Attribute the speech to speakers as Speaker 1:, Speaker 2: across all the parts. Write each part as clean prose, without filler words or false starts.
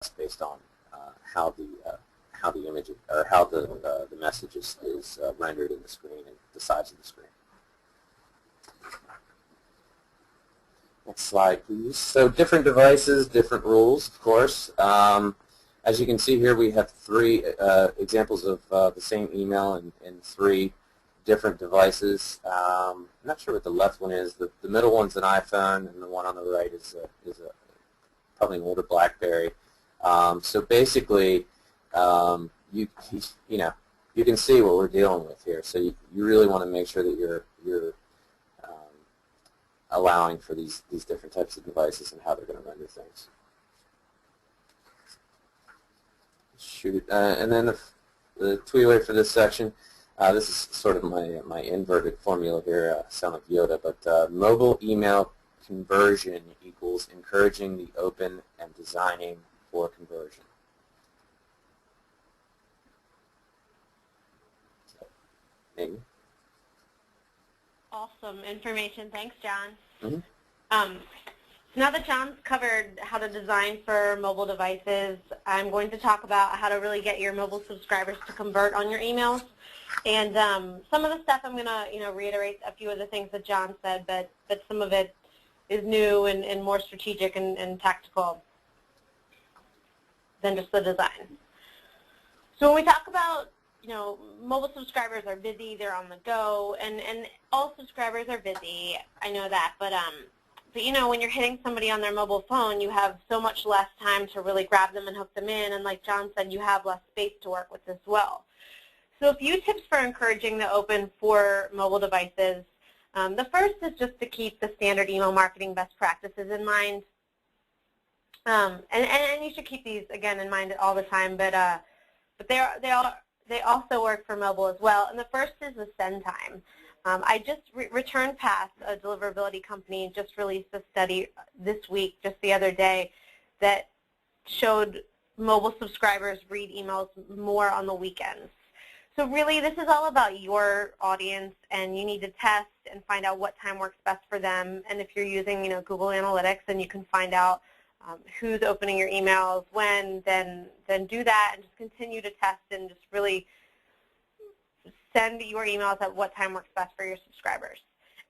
Speaker 1: based on how the image or how the message is rendered in the screen and the size of the screen. Next slide, please. So different devices, different rules, of course. As you can see here, we have three examples of the same email in three different devices. I'm not sure what the left one is. The middle one's an iPhone, and the one on the right is probably an older BlackBerry. So basically, you can see what we're dealing with here. So you really want to make sure that you're allowing for these different types of devices and how they're going to render things. Shoot, and then the tweeway for this section. This is sort of my inverted formula here. Sound like Yoda, but mobile email conversion equals encouraging the open and designing for conversion. So, Amy?
Speaker 2: Awesome information. Thanks, John.
Speaker 1: Mm-hmm.
Speaker 2: So now that John's covered how to design for mobile devices, I'm going to talk about how to really get your mobile subscribers to convert on your emails. And some of the stuff I'm going to reiterate a few of the things that John said, but some of it is new and more strategic and tactical than just the design. So when we talk about mobile subscribers are busy, they're on the go, and all subscribers are busy. I know that, but when you're hitting somebody on their mobile phone, you have so much less time to really grab them and hook them in, and like John said, you have less space to work with as well. So a few tips for encouraging the open for mobile devices. The first is just to keep the standard email marketing best practices in mind, and you should keep these again in mind all the time, but they also work for mobile as well. And the first is the send time. I just returned past a deliverability company, just released a study this week, just the other day, that showed mobile subscribers read emails more on the weekends. So really, this is all about your audience, and you need to test and find out what time works best for them. And if you're using Google Analytics, then you can find out who's opening your emails when, then do that and just continue to test and just really send your emails at what time works best for your subscribers.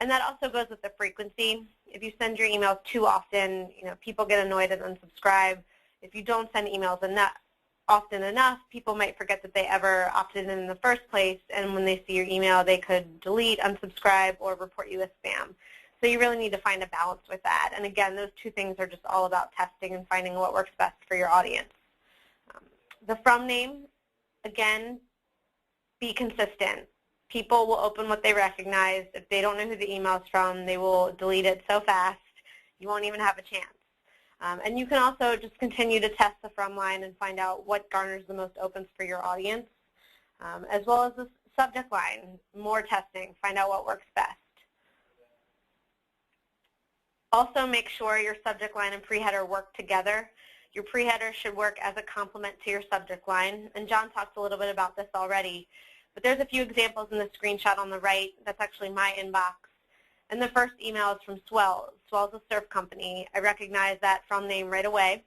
Speaker 2: And that also goes with the frequency. If you send your emails too often, people get annoyed and unsubscribe. If you don't send emails often enough, people might forget that they ever opted in the first place, and when they see your email, they could delete, unsubscribe, or report you as spam. So you really need to find a balance with that. And again, those two things are just all about testing and finding what works best for your audience. The from name, again, be consistent. People will open what they recognize. If they don't know who the email is from, they will delete it so fast, you won't even have a chance. And you can also just continue to test the from line and find out what garners the most opens for your audience, as well as the subject line. More testing, find out what works best. Also, make sure your subject line and pre-header work together. Your pre-header should work as a complement to your subject line, and John talked a little bit about this already, but there's a few examples in the screenshot on the right. That's actually my inbox. And the first email is from Swell. Swell's a surf company. I recognize that from name right away.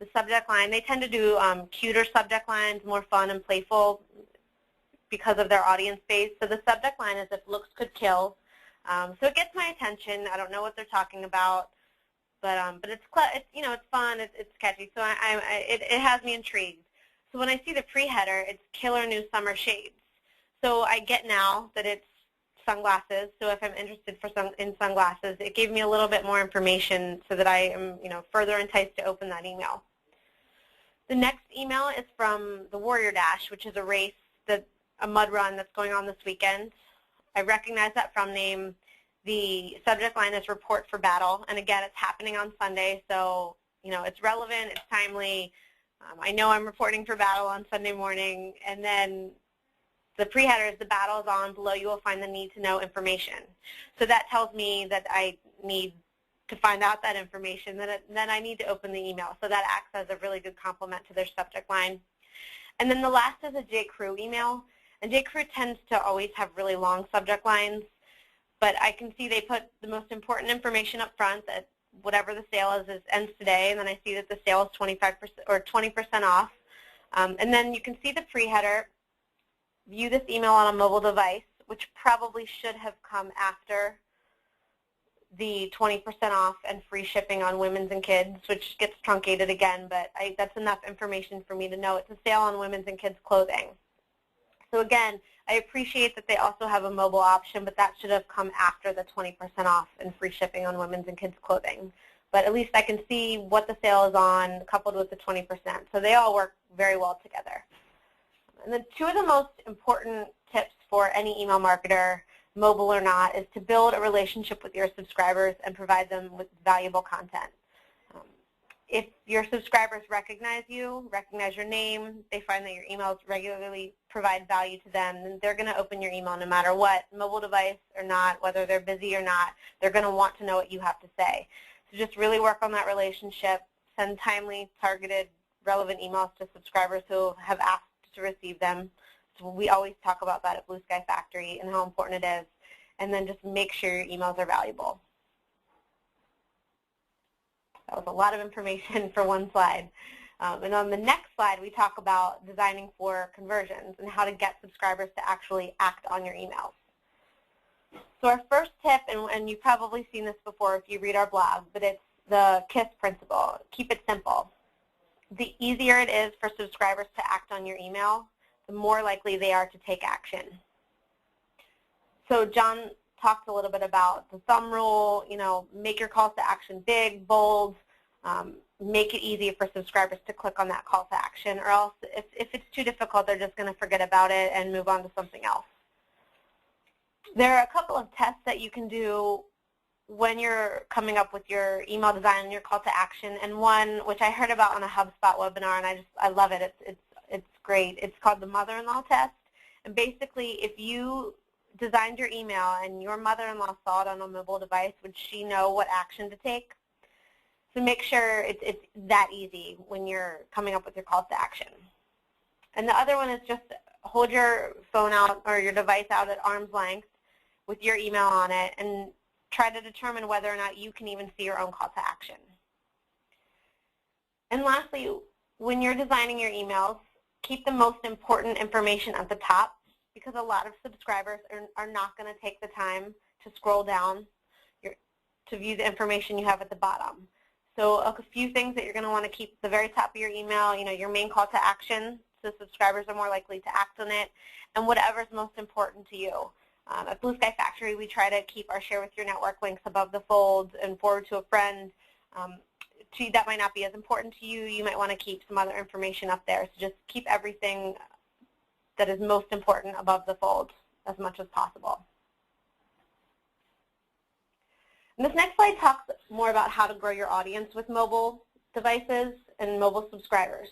Speaker 2: The subject line, they tend to do cuter subject lines, more fun and playful because of their audience base. So the subject line is if looks could kill. So it gets my attention. I don't know what they're talking about, but it's fun. It's catchy. So it has me intrigued. So when I see the pre-header, it's killer new summer shades. So I get now that it's sunglasses. So if I'm interested in sunglasses, it gave me a little bit more information so that I am further enticed to open that email. The next email is from the Warrior Dash, which is a race, a mud run that's going on this weekend. I recognize that from name. The subject line is report for battle, and again, it's happening on Sunday, so it's relevant, it's timely. I know I'm reporting for battle on Sunday morning, and then the pre-header is the battle is on. Below you will find the need to know information. So that tells me that I need to find out that information, then I need to open the email. So that acts as a really good complement to their subject line. And then the last is a JCrew email. And JCrew tends to always have really long subject lines, but I can see they put the most important information up front, that whatever the sale is ends today, and then I see that the sale is 25% or 20% off. And then you can see the pre-header, view this email on a mobile device, which probably should have come after the 20% off and free shipping on women's and kids, which gets truncated again, but that's enough information for me to know it's a sale on women's and kids clothing. So again, I appreciate that they also have a mobile option, but that should have come after the 20% off and free shipping on women's and kids clothing. But at least I can see what the sale is on coupled with the 20%. So they all work very well together. And then two of the most important tips for any email marketer, mobile or not, is to build a relationship with your subscribers and provide them with valuable content. If your subscribers recognize you, recognize your name, they find that your emails regularly provide value to them, then they're going to open your email no matter what, mobile device or not, whether they're busy or not, they're going to want to know what you have to say. So just really work on that relationship, send timely, targeted, relevant emails to subscribers who have asked to receive them. So we always talk about that at Blue Sky Factory and how important it is, and then just make sure your emails are valuable. That was a lot of information for one slide. And on the next slide, we talk about designing for conversions and how to get subscribers to actually act on your emails. So our first tip, and you've probably seen this before if you read our blog, but it's the KISS principle. Keep it simple. The easier it is for subscribers to act on your email, the more likely they are to take action. So John talked a little bit about the thumb rule, make your calls to action big, bold, make it easy for subscribers to click on that call to action, or else if it's too difficult, they're just going to forget about it and move on to something else. There are a couple of tests that you can do when you're coming up with your email design and your call to action, and one which I heard about on a HubSpot webinar, and I love it. It's great. It's called the mother-in-law test, and basically if you designed your email and your mother-in-law saw it on a mobile device, would she know what action to take? So make sure it's that easy when you're coming up with your calls to action. And the other one is just hold your phone out or your device out at arm's length with your email on it and try to determine whether or not you can even see your own call to action. And lastly, when you're designing your emails, keep the most important information at the top, because a lot of subscribers are not going to take the time to scroll down to view the information you have at the bottom. So a few things that you're going to want to keep at the very top of your email, your main call to action, so subscribers are more likely to act on it, and whatever's most important to you. At Blue Sky Factory, we try to keep our share with your network links above the fold and forward to a friend. That might not be as important to you. You might want to keep some other information up there. So just keep everything that is most important above the fold as much as possible. And this next slide talks more about how to grow your audience with mobile devices and mobile subscribers.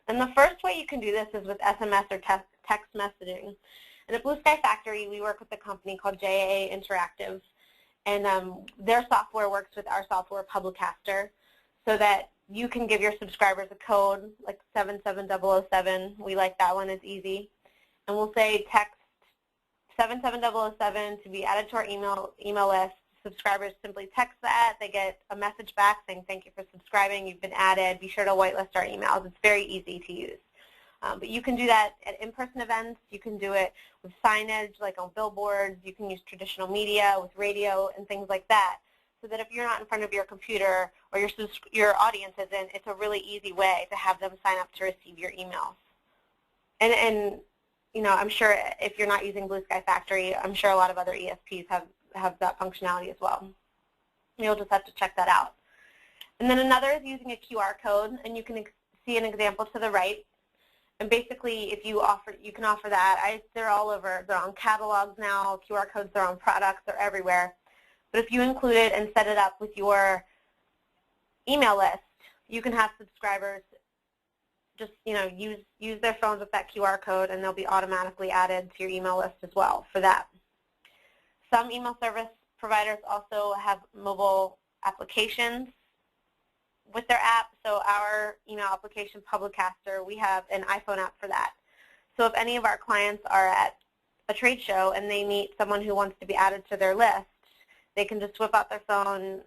Speaker 2: And the first way you can do this is with SMS or text messaging. And at Blue Sky Factory, we work with a company called JAA Interactive, and their software works with our software, Publicaster, so that you can give your subscribers a code like 77007. We like that one, it's easy. And we'll say text 77007 to be added to our email list. Subscribers simply text that. They get a message back saying, thank you for subscribing. You've been added. Be sure to whitelist our emails. It's very easy to use. But you can do that at in-person events. You can do it with signage, like on billboards. You can use traditional media with radio and things like that, so that if you're not in front of your computer or your audience isn't, it's a really easy way to have them sign up to receive your emails. And I'm sure if you're not using Blue Sky Factory, I'm sure a lot of other ESPs have that functionality as well. You'll just have to check that out. And then another is using a QR code, and you can see an example to the right. And basically, if you can offer that. They're all over. They're on catalogs now. QR codes, they're on products. They're everywhere. But if you include it and set it up with your email list, you can have subscribers just use their phones with that QR code, and they'll be automatically added to your email list as well for that. Some email service providers also have mobile applications with their app. So our email application, Publicaster, we have an iPhone app for that. So if any of our clients are at a trade show and they meet someone who wants to be added to their list, they can just whip out their phone,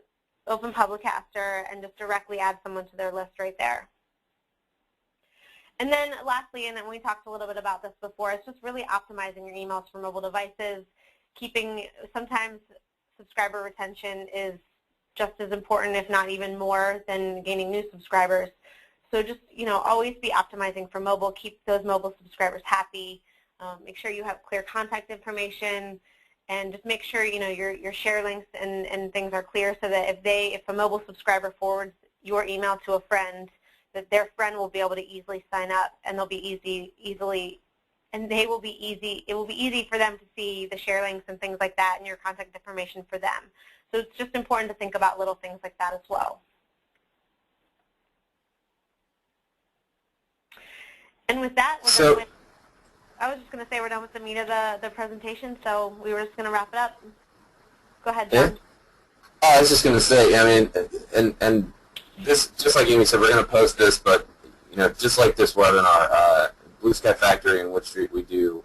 Speaker 2: open Publicaster and just directly add someone to their list right there. And then lastly, and then we talked a little bit about this before, it's just really optimizing your emails for mobile devices. Sometimes subscriber retention is just as important, if not even more, than gaining new subscribers. So just, always be optimizing for mobile. Keep those mobile subscribers happy. Make sure you have clear contact information, and just make sure, your share links and things are clear, so that if a mobile subscriber forwards your email to a friend, that their friend will be able to easily sign up, and it will be easy for them to see the share links and things like that and your contact information for them. So it's just important to think about little things like that as well. And with that, I was just going to say we're done with the meat of the presentation, so we were just going to wrap it up. Go ahead, John.
Speaker 1: Yeah. Oh, I was just going to say, and this, just like Amy said, we're going to post this, but just like this webinar, Blue Sky Factory and Wood Street, we do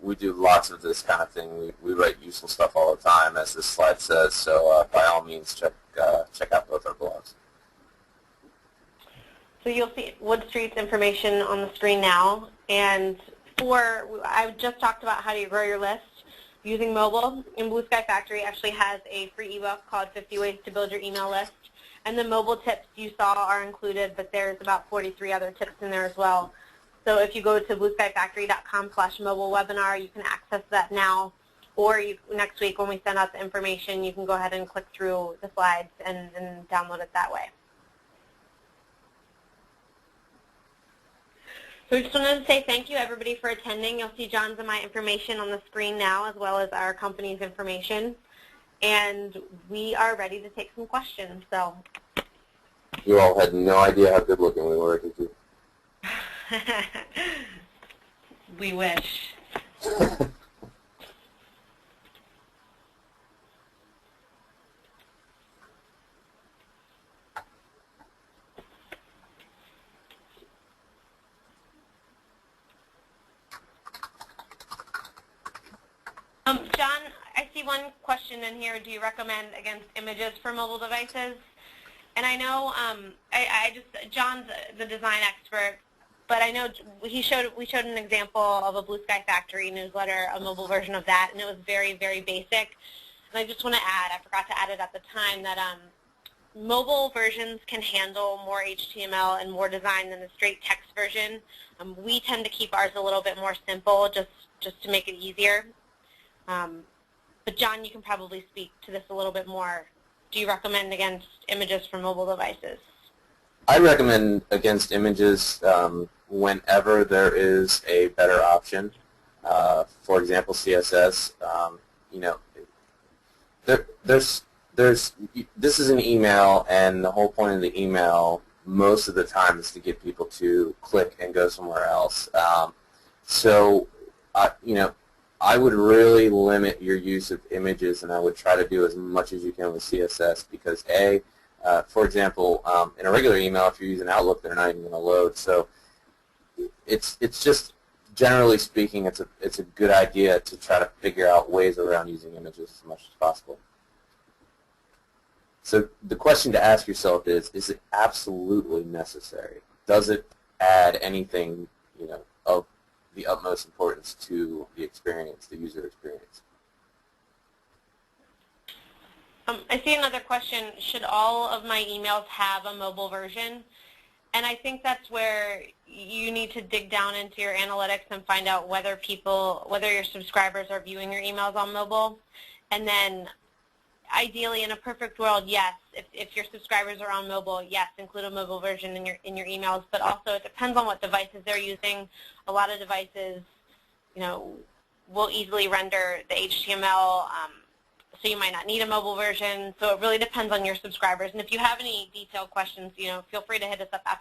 Speaker 1: lots of this kind of thing. We write useful stuff all the time, as this slide says. So by all means, check out both our blogs. So
Speaker 2: you'll see Wood Street's information on the screen now, and I just talked about how do you grow your list using mobile. And Blue Sky Factory actually has a free ebook called 50 Ways to Build Your Email List. And the mobile tips you saw are included, but there's about 43 other tips in there as well. So if you go to blueskyfactory.com/mobile webinar, you can access that now. Or next week when we send out the information, you can go ahead and click through the slides and download it that way. So I just wanted to say thank you, everybody, for attending. You'll see John's and my information on the screen now, as well as our company's information. And we are ready to take some questions. So
Speaker 1: you all had no idea how good looking we were. Did you?
Speaker 2: We wish. John, I see one question in here. Do you recommend against images for mobile devices? And I know John's the design expert, but I know we showed an example of a Blue Sky Factory newsletter, a mobile version of that, and it was very, very basic. And I just want to add, I forgot to add it at the time, that mobile versions can handle more HTML and more design than the straight text version. We tend to keep ours a little bit more simple, just to make it easier. But John, you can probably speak to this a little bit more. Do you recommend against images for mobile devices?
Speaker 1: I recommend against images whenever there is a better option. For example, CSS. This is an email, and the whole point of the email most of the time is to get people to click and go somewhere else. I would really limit your use of images, and I would try to do as much as you can with CSS because, for example, in a regular email, if you're using Outlook, they're not even going to load. So it's just, generally speaking, it's a good idea to try to figure out ways around using images as much as possible. So the question to ask yourself is it absolutely necessary? Does it add anything, of the utmost importance to the experience, the user experience?
Speaker 2: I see another question. Should all of my emails have a mobile version? And I think that's where you need to dig down into your analytics and find out whether your subscribers are viewing your emails on mobile. And then ideally, in a perfect world, yes, if your subscribers are on mobile, yes, include a mobile version in your emails. But also, it depends on what devices they're using. A lot of devices, will easily render the HTML, so you might not need a mobile version. So it really depends on your subscribers. And if you have any detailed questions, feel free to hit us up after